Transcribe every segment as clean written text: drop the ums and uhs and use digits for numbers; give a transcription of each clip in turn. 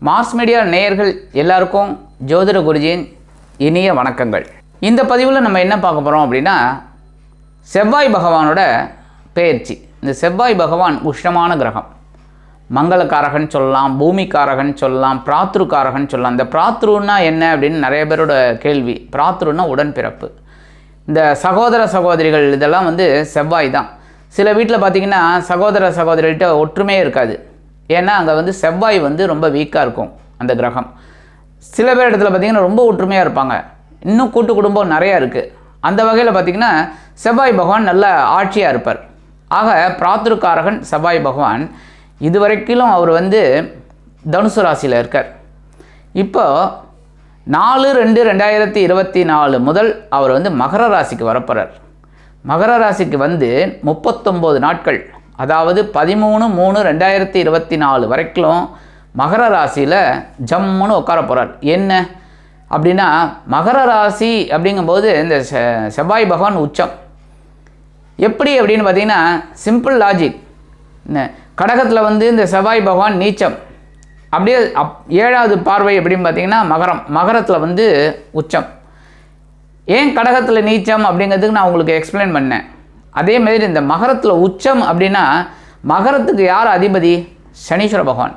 Mass media நேயர்கள் எல்லாருக்கும் ஜோதிட குருஜியின் இனிய வணக்கங்கள். இந்த பதிவில் நம்ம என்ன பார்க்க போகிறோம் அப்படின்னா, செவ்வாய் பகவானோட பெயர்ச்சி. இந்த செவ்வாய் பகவான் உஷ்ணமான கிரகம், மங்களக்காரகன் சொல்லலாம், பூமிக்காரகன் சொல்லலாம், பிராத்ருக்காரகன் சொல்லலாம். இந்த பிராத்ருன்னா என்ன அப்படின்னு நிறைய பேரோட கேள்வி. பிராத்ருன்னா உடன்பிறப்பு. இந்த சகோதர சகோதரிகள் இதெல்லாம் செவ்வாய் தான். சில வீட்டில் பார்த்திங்கன்னா சகோதர சகோதரிகிட்ட ஒற்றுமையே இருக்காது. ஏன்னா அங்கே செவ்வாய் ரொம்ப வீக்காக இருக்கும் அந்த கிரகம். சில பேர் இடத்துல பார்த்திங்கன்னா ரொம்ப ஒற்றுமையாக இருப்பாங்க. இன்னும் கூட்டு குடும்பம் நிறையா இருக்குது. அந்த வகையில் பார்த்திங்கன்னா செவ்வாய் பகவான் நல்ல ஆட்சியாக இருப்பார். ஆக பிராத்ருக்காரகன் செவ்வாய் பகவான் இதுவரைக்கும் அவர் தனுசு ராசியில் இருக்கார். இப்போ 4/2/2024 முதல் அவர் மகர ராசிக்கு வரப்போகிறார். மகர ராசிக்கு 39 நாட்கள், அதாவது 13/3/2024 வரைக்கும் மகர ராசியில் ஜம்முன்னு உட்கார போகிறார். என்ன அப்படின்னா, மகர ராசி அப்படிங்கும்போது இந்த செவ்வாய் பகவான் உச்சம். எப்படி அப்படின்னு பார்த்தீங்கன்னா, சிம்பிள் லாஜிக். கடகத்தில் இந்த செவ்வாய் பகவான் நீச்சம். அப்படியே 7வது பார்வை எப்படின்னு பார்த்தீங்கன்னா மகரத்தில் உச்சம். ஏன் கடகத்தில் நீச்சம் அப்படிங்கிறதுக்கு நான் உங்களுக்கு எக்ஸ்பிளைன் பண்ணேன். அதேமாதிரி இந்த மகரத்தில் உச்சம் அப்படின்னா, மகரத்துக்கு யார் அதிபதி? சனீஸ்வர பகவான்.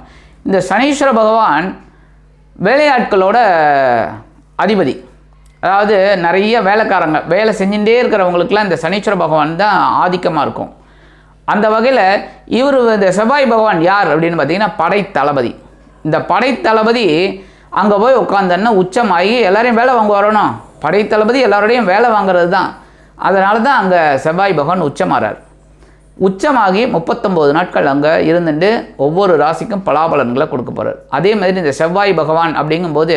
இந்த சனீஸ்வர பகவான் வேலையாட்களோட அதிபதி. அதாவது நிறைய வேலைக்காரங்க வேலை செஞ்சுட்டே இருக்கிறவங்களுக்கெல்லாம் இந்த சனீஸ்வர பகவான் தான் ஆதிக்கமாக இருக்கும். அந்த வகையில் இவர் இந்த செவ்வாய் பகவான் யார் அப்படின்னு பார்த்தீங்கன்னா படைத்தளபதி. இந்த படைத்தளபதி அங்கே போய் உட்காந்தன்னா உச்சமாகி எல்லாரையும் வேலை வாங்க வரணும். படைத்தளபதி எல்லாரோடையும் வேலை வாங்குறது தான். அதனால தான் அங்கே செவ்வாய் பகவான் உச்சமாகிறார். உச்சமாகி 39 நாட்கள் அங்கே இருந்துட்டு ஒவ்வொரு ராசிக்கும் பலாபலன்களை கொடுக்க போகிறார். அதே மாதிரி இந்த செவ்வாய் பகவான் அப்படிங்கும்போது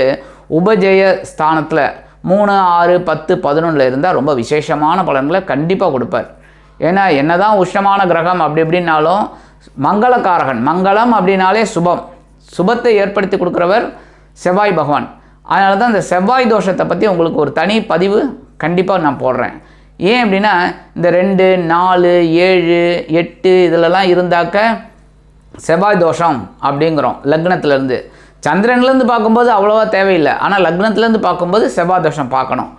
உபஜய ஸ்தானத்தில் 3, 6, 10, 11 இருந்தால் ரொம்ப விசேஷமான பலன்களை கண்டிப்பாக கொடுப்பார். ஏன்னா என்னதான் உஷ்ணமான கிரகம் அப்படி இப்படின்னாலும் மங்களக்காரகன். மங்களம் அப்படின்னாலே சுபம், சுபத்தை ஏற்படுத்தி கொடுக்குறவர் செவ்வாய் பகவான். அதனால தான் இந்த செவ்வாய் தோஷத்தை பற்றி உங்களுக்கு ஒரு தனி பதிவு கண்டிப்பாக நான் போடுறேன். ஏன் அப்படின்னா, இந்த 2, 4, 7, 8 இதிலலாம் இருந்தாக்க செவ்வாய் தோஷம் அப்படிங்கிறோம். லக்னத்துலேருந்து சந்திரன்லேருந்து பார்க்கும்போது அவ்வளோவா தேவையில்லை. ஆனால் லக்னத்துலேருந்து பார்க்கும்போது செவ்வாய் தோஷம் பார்க்கணும்.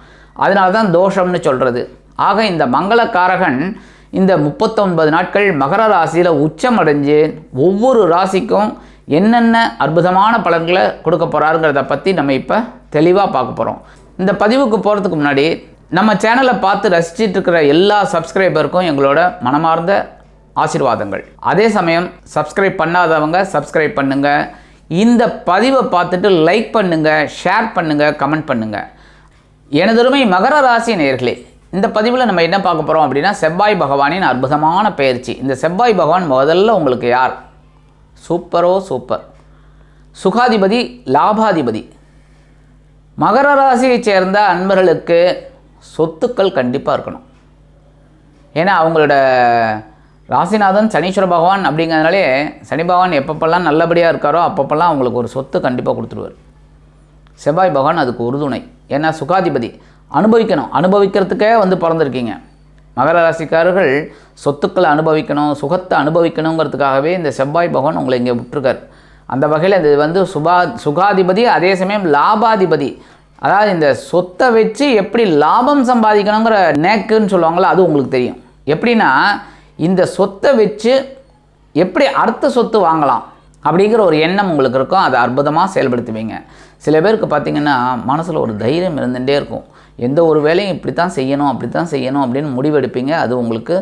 அதனால தான் தோஷம்னு சொல்கிறது. ஆக இந்த மங்களக்காரகன் இந்த 39 நாட்கள் மகர ராசியில் உச்சம் அடைஞ்சு ஒவ்வொரு ராசிக்கும் என்னென்ன அற்புதமான பலன்களை கொடுக்க போகிறாருங்கிறத பற்றி நம்ம இப்போ தெளிவாக பார்க்க போகிறோம். இந்த பதிவுக்கு போகிறதுக்கு முன்னாடி நம்ம சேனலை பார்த்து ரசிச்சிட்டு இருக்கிற எல்லா சப்ஸ்கிரைபருக்கும் எங்களோட மனமார்ந்த ஆசீர்வாதங்கள். அதே சமயம் சப்ஸ்கிரைப் பண்ணாதவங்க சப்ஸ்கிரைப் பண்ணுங்கள். இந்த பதிவை பார்த்துட்டு லைக் பண்ணுங்கள், ஷேர் பண்ணுங்கள், கமெண்ட் பண்ணுங்கள். எனதொருமை மகர ராசி நேயர்களே, இந்த பதிவில் நம்ம என்ன பார்க்க போகிறோம் அப்படின்னா, செவ்வாய் பகவானின் அற்புதமான பெயர்ச்சி. இந்த செவ்வாய் பகவான் முதல்ல உங்களுக்கு யார்? சூப்பரோ சூப்பர். சுகாதிபதி, லாபாதிபதி. மகர ராசியை சேர்ந்த அன்பர்களுக்கு சொத்துக்கள் கண்டிப்பாக இருக்கணும். ஏன்னா அவங்களோட ராசிநாதன் சனீஸ்வர பகவான் அப்படிங்கிறதுனாலே சனி பகவான் எப்பப்பெல்லாம் நல்லபடியாக இருக்காரோ அப்பப்பெல்லாம் அவங்களுக்கு ஒரு சொத்து கண்டிப்பாக கொடுத்துருவார். செவ்வாய் பகவான் அதுக்கு உறுதுணை. ஏன்னா சுகாதிபதி. அனுபவிக்கணும், அனுபவிக்கிறதுக்கே பிறந்திருக்கீங்க. மகர ராசிக்காரர்கள் சொத்துக்களை அனுபவிக்கணும், சுகத்தை அனுபவிக்கணுங்கிறதுக்காகவே இந்த செவ்வாய் பகவான் உங்களை இங்கே விட்டுருக்கார். அந்த வகையில் இது சுகாதிபதி, அதே சமயம் லாபாதிபதி. அதாவது இந்த சொத்தை வச்சு எப்படி லாபம் சம்பாதிக்கணுங்கிற நேக்குன்னு சொல்லுவாங்களோ அது உங்களுக்கு தெரியும். எப்படின்னா, இந்த சொத்தை வச்சு எப்படி அடுத்த சொத்து வாங்கலாம் அப்படிங்கிற ஒரு எண்ணம் உங்களுக்கு இருக்கும். அதை அற்புதமாக செயல்படுத்துவீங்க. சில பேருக்கு பார்த்திங்கன்னா மனசில் ஒரு தைரியம் இருந்துகிட்டே இருக்கும். எந்த ஒரு வேலையும் இப்படி தான் செய்யணும், அப்படி தான் செய்யணும் அப்படின்னு முடிவெடுப்பீங்க. அது உங்களுக்கு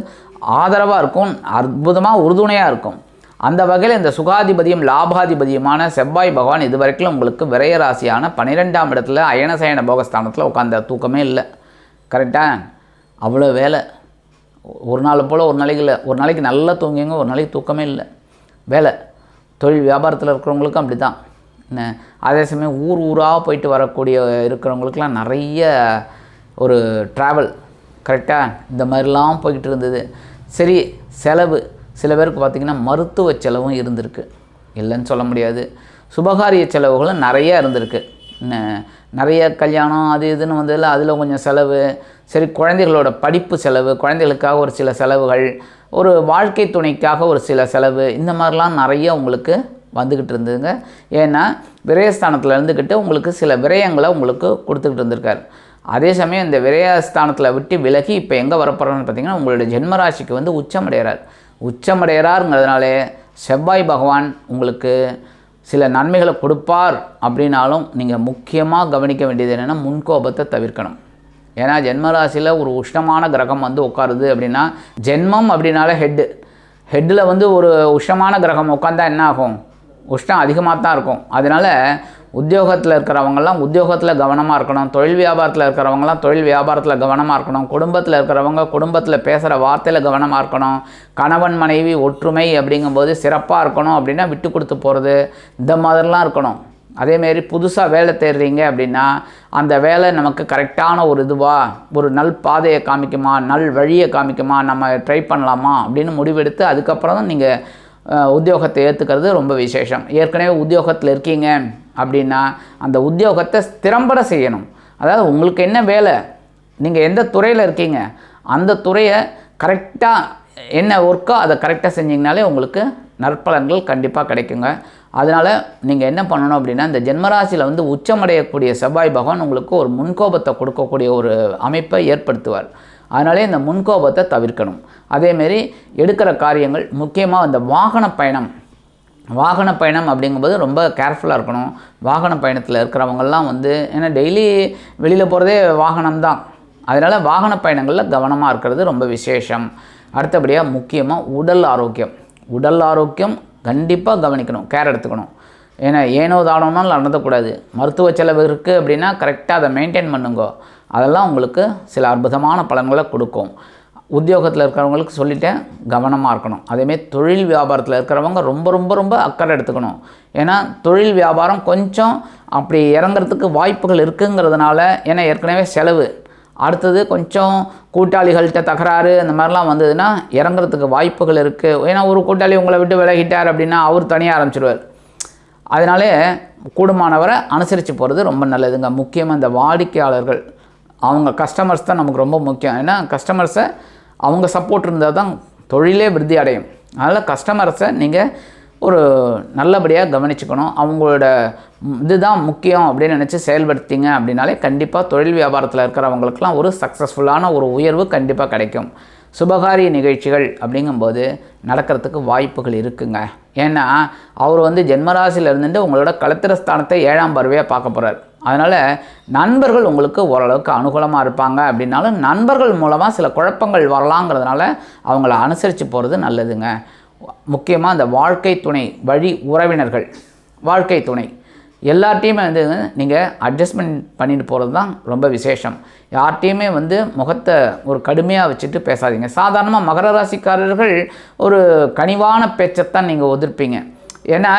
ஆதரவாக இருக்கும், அற்புதமாக உறுதுணையாக இருக்கும். அந்த வகையில் இந்த சுகாதிபதியும் லாபாதிபதியுமான செவ்வாய் பகவான் இதுவரைக்கும் உங்களுக்கு விரய ராசியான 12ஆம் இடத்துல அயனசயன போகஸ்தானத்தில் உட்காந்த தூக்கமே இல்லை. கரெக்டாக? அவ்வளோ வேலை. ஒரு நாள் போல் ஒரு நாளைக்கு இல்லை. ஒரு நாளைக்கு நல்லா தூங்குங்க, ஒரு நாளைக்கு தூக்கமே இல்லை. வேலை, தொழில் வியாபாரத்தில் இருக்கிறவங்களுக்கும் அப்படி தான். அதே சமயம் ஊராக போயிட்டு வரக்கூடிய இருக்கிறவங்களுக்கெல்லாம் நிறைய ஒரு ட்ராவல். கரெக்டாக? இந்த மாதிரிலாம் போய்கிட்டு இருந்தது. சரி, செலவு. சில பேருக்கு பார்த்திங்கன்னா மருத்துவ செலவும் இருந்திருக்கு, இல்லைன்னு சொல்ல முடியாது. சுபகாரிய செலவுகளும் நிறையா இருந்திருக்கு. நிறைய கல்யாணம் அது இதுன்னு வந்ததில் அதில் கொஞ்சம் செலவு. சரி, குழந்தைகளோட படிப்பு செலவு, குழந்தைகளுக்காக ஒரு சில செலவுகள், ஒரு வாழ்க்கை துணைக்காக ஒரு சில செலவு, இந்த மாதிரிலாம் நிறைய உங்களுக்கு வந்துக்கிட்டு இருந்ததுங்க. ஏன்னா விரயஸ்தானத்தில் இருந்துக்கிட்டு உங்களுக்கு சில விரயங்களை உங்களுக்கு கொடுத்துக்கிட்டு இருந்திருக்கார். அதே சமயம் இந்த விரயஸ்தானத்தில் விட்டு விலகி இப்போ எங்கே வரப்போகிறான்னு பார்த்தீங்கன்னா உங்களுடைய ஜென்மராசிக்கு வந்து உச்சமடைகிறாருங்கிறதுனாலே செவ்வாய் பகவான் உங்களுக்கு சில நன்மைகளை கொடுப்பார். அப்படின்னாலும் நீங்கள் முக்கியமாக கவனிக்க வேண்டியது என்னென்னா முன்கோபத்தை தவிர்க்கணும். ஏன்னா ஜென்மராசியில் ஒரு உஷ்ணமான கிரகம் வந்து உட்காருது அப்படின்னா, ஜென்மம் அப்படின்னால ஹெட்டில் வந்து ஒரு உஷ்ணமான கிரகம் உட்காந்தா என்ன ஆகும்? உஷ்ணம் அதிகமாக தான் இருக்கும். அதனால் உத்தியோகத்தில் இருக்கிறவங்கலாம் உத்தியோகத்தில் கவனமாக இருக்கணும். தொழில் வியாபாரத்தில் இருக்கிறவங்கலாம் தொழில் வியாபாரத்தில் கவனமாக இருக்கணும். குடும்பத்தில் இருக்கிறவங்க குடும்பத்தில் பேசுகிற வார்த்தையில் கவனமாக இருக்கணும். கணவன் மனைவி ஒற்றுமை அப்படிங்கும்போது சிறப்பாக இருக்கணும். அப்படின்னா விட்டு கொடுத்து போகிறது இந்த மாதிரிலாம் இருக்கணும். அதேமாரி புதுசாக வேலை தேடுறீங்க அப்படின்னா அந்த வேலை நமக்கு கரெக்டான ஒரு ஒரு நல் பாதையை காமிக்குமா, நல் வழியை காமிக்குமா, நம்ம ட்ரை பண்ணலாமா அப்படின்னு முடிவெடுத்து அதுக்கப்புறம் தான் நீங்கள் உத்தியோகத்தை ஏற்றுக்கிறது ரொம்ப விசேஷம். ஏற்கனவே உத்தியோகத்தில் இருக்கீங்க அப்படின்னா அந்த உத்தியோகத்தை திறம்பட செய்யணும். அதாவது உங்களுக்கு என்ன வேலை, நீங்கள் எந்த துறையில் இருக்கீங்க அந்த துறையை கரெக்டாக என்ன ஒர்க்கோ அதை கரெக்டாக செஞ்சிங்கனாலே உங்களுக்கு நற்பலன்கள் கண்டிப்பாக கிடைக்குங்க. அதனால் நீங்கள் என்ன பண்ணணும் அப்படின்னா இந்த ஜென்மராசியில் வந்து உச்சமடையக்கூடிய செவ்வாய் பகவான் உங்களுக்கு ஒரு முன்கோபத்தை கொடுக்கக்கூடிய ஒரு அமைப்பை ஏற்படுத்துவார். அதனாலே இந்த முன்கோபத்தை தவிர்க்கணும். அதேமாரி எடுக்கிற காரியங்கள் முக்கியமாக இந்த வாகன பயணம் அப்படிங்கும்போது ரொம்ப கேர்ஃபுல்லாக இருக்கணும். வாகன பயணத்தில் இருக்கிறவங்கெல்லாம் வந்து ஏன்னா டெய்லி வெளியில் போகிறதே வாகனம் தான். அதனால் வாகன பயணங்களில் கவனமாக இருக்கிறது ரொம்ப விசேஷம். அடுத்தபடியாக முக்கியமாக உடல் ஆரோக்கியம் கண்டிப்பாக கவனிக்கணும், கேர் எடுத்துக்கணும். ஏன்னா ஏனோ தானோனாலும் நடந்தக்கூடாது. மருத்துவ செலவு இருக்குது அப்படின்னா கரெக்டாக அதை மெயின்டைன் பண்ணுங்க. அதெல்லாம் உங்களுக்கு சில அற்புதமான பலன்களை கொடுக்கும். உத்தியோகத்தில் இருக்கிறவங்களுக்கு சொல்லிட்டேன், கவனமாக இருக்கணும். அதேமாரி தொழில் வியாபாரத்தில் இருக்கிறவங்க ரொம்ப ரொம்ப ரொம்ப அக்கறை எடுத்துக்கணும். ஏன்னா தொழில் வியாபாரம் கொஞ்சம் அப்படி இறங்குறதுக்கு வாய்ப்புகள் இருக்குங்கிறதுனால, ஏன்னா ஏற்கனவே செலவு, அடுத்தது கொஞ்சம் கூட்டாளிகள்கிட்ட தகராறு அந்த மாதிரிலாம் வந்ததுன்னா இறங்குறதுக்கு வாய்ப்புகள் இருக்குது. ஏன்னா ஒரு கூட்டாளி உங்களை விட்டு விலகிட்டார் அப்படின்னா அவர் தனியாக ஆரம்பிச்சிடுவார். அதனாலே கூடுமானவரை அனுசரித்து போகிறது ரொம்ப நல்லதுங்க. முக்கியமாக இந்த வாடிக்கையாளர்கள், அவங்க கஸ்டமர்ஸ் தான் நமக்கு ரொம்ப முக்கியம். ஏன்னா கஸ்டமர்ஸை அவங்க சப்போர்ட் இருந்தால் தான் தொழிலே விருத்தி அடையும். அதனால் கஸ்டமர்ஸை நீங்கள் ஒரு நல்லபடியாக கவனிச்சுக்கணும். அவங்களோட இதுதான் முக்கியம் அப்படின்னு நினச்சி செயல்படுத்திங்க அப்படின்னாலே கண்டிப்பாக தொழில் வியாபாரத்தில் இருக்கிறவங்களுக்கெல்லாம் ஒரு சக்ஸஸ்ஃபுல்லான ஒரு உயர்வு கண்டிப்பாக கிடைக்கும். சுபகாரிய நிகழ்ச்சிகள் அப்படிங்கும்போது நடக்கிறதுக்கு வாய்ப்புகள் இருக்குங்க. ஏன்னா அவர் வந்து ஜென்மராசியில் இருந்துட்டு உங்களோட களத்திரஸ்தானத்தை 7ஆம் பார்வையாக பார்க்க போகிறார். அதனால் நண்பர்கள் உங்களுக்கு ஓரளவுக்கு அனுகூலமாக இருப்பாங்க. அப்படின்னாலும் நண்பர்கள் மூலமாக சில குழப்பங்கள் வரலாங்கிறதுனால அவங்கள அனுசரித்து போகிறது நல்லதுங்க. முக்கியமாக இந்த வாழ்க்கை துணை வழி உறவினர்கள், வாழ்க்கை துணை எல்லார்ட்டையுமே வந்து நீங்கள் அட்ஜஸ்ட்மெண்ட் பண்ணிட்டு போகிறது தான் ரொம்ப விசேஷம். யார்கிட்டையுமே வந்து முகத்தை ஒரு கடுமையாக வச்சுட்டு பேசாதீங்க. சாதாரணமாக மகர ராசிக்காரர்கள் ஒரு கனிவான பேச்சைத்தான் நீங்கள் ஒதிர்ப்பீங்க. ஏன்னா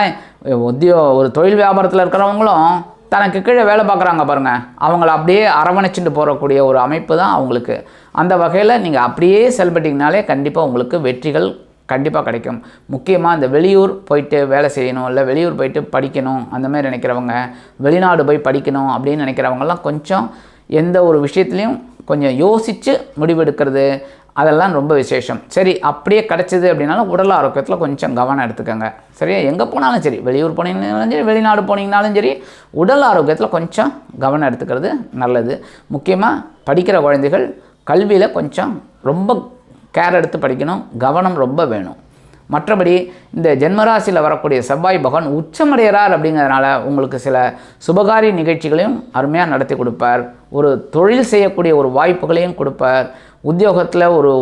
ஒரு தொழில் வியாபாரத்தில் இருக்கிறவங்களும் தனக்கு கீழே வேலை பார்க்குறாங்க பாருங்கள், அவங்கள அப்படியே அரவணைச்சிட்டு போகக்கூடிய ஒரு அமைப்பு தான் அவங்களுக்கு. அந்த வகையில் நீங்கள் அப்படியே செயல்பட்டிங்கனாலே கண்டிப்பாக உங்களுக்கு வெற்றிகள் கண்டிப்பாக கிடைக்கும். முக்கியமாக இந்த வெளியூர் போயிட்டு வேலை செய்யணும், இல்லை வெளியூர் போயிட்டு படிக்கணும் அந்த மாதிரி நினைக்கிறவங்க, வெளிநாடு போய் படிக்கணும் அப்படின்னு நினைக்கிறவங்கலாம் கொஞ்சம் எந்த ஒரு விஷயத்துலையும் கொஞ்சம் யோசித்து முடிவெடுக்கிறது அதெல்லாம் ரொம்ப விசேஷம். சரி, அப்படியே கிடச்சிது அப்படின்னாலும் உடல் ஆரோக்கியத்தில் கொஞ்சம் கவனம் எடுத்துக்கோங்க. சரியா, எங்கே போனாலும் சரி, வெளியூர் போனீங்கனாலும் சரி, வெளிநாடு போனீங்கனாலும் சரி, உடல் ஆரோக்கியத்தில் கொஞ்சம் கவனம் எடுத்துக்கிறது நல்லது. முக்கியமாக படிக்கிற குழந்தைகள் கல்வியில் கொஞ்சம் ரொம்ப கேர் எடுத்து படிக்கணும், கவனம் ரொம்ப வேணும். மற்றபடி இந்த ஜென்மராசியில் வரக்கூடிய செவ்வாய் பகவான் உச்சமடைகிறார் அப்படிங்கிறதுனால உங்களுக்கு சில சுபகாரிய நிகழ்ச்சிகளையும் அருமையாக நடத்தி கொடுப்பார். ஒரு தொழில் செய்யக்கூடிய ஒரு வாய்ப்புகளையும் கொடுப்பார். உத்தியோகத்தில் ஒரு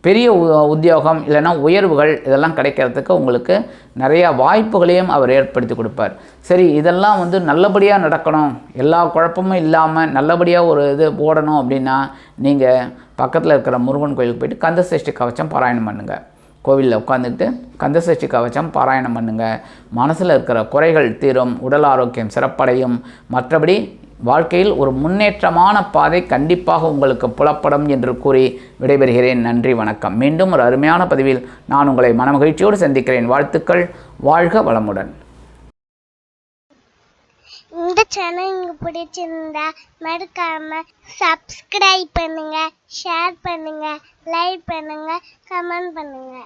பெரிய உத்தியோகம் இல்லைன்னா உயர்வுகள் இதெல்லாம் கிடைக்கிறதுக்கு உங்களுக்கு நிறைய வாய்ப்புகளையும் அவர் ஏற்படுத்தி கொடுப்பார். சரி, இதெல்லாம் வந்து நல்லபடியாக நடக்கணும், எல்லா குழப்பமும் இல்லாமல் நல்லபடியாக ஒரு இது ஓடணும் அப்படின்னா நீங்கள் பக்கத்தில் இருக்கிற முருகன் கோயிலுக்கு போய்ட்டு கந்தசஷ்டி கவச்சம் பாராயணம் பண்ணுங்கள். கோவிலில் உட்காந்துக்கிட்டு கந்தசஷ்டி கவச்சம் பாராயணம் பண்ணுங்கள். மனசில் இருக்கிற குறைகள் தீரும், உடல் ஆரோக்கியம் சிறப்படையும். மற்றபடி வாழ்க்கையில் ஒரு முன்னேற்றமான பாதை கண்டிப்பாக உங்களுக்கு புலப்படும் என்று கூறி விடைபெறுகிறேன். நன்றி, வணக்கம். மீண்டும் ஒரு அருமையான பதிவில் நான் உங்களை மனமகிழ்ச்சியோடு சந்திக்கிறேன். வாழ்த்துக்கள். வாழ்க வளமுடன். இந்த சேனல் உங்களுக்கு பிடிச்சிருந்தா மறக்காம சப்ஸ்கிரைப் பண்ணுங்க, ஷேர் பண்ணுங்க, லைக் பண்ணுங்க, கமெண்ட் பண்ணுங்க.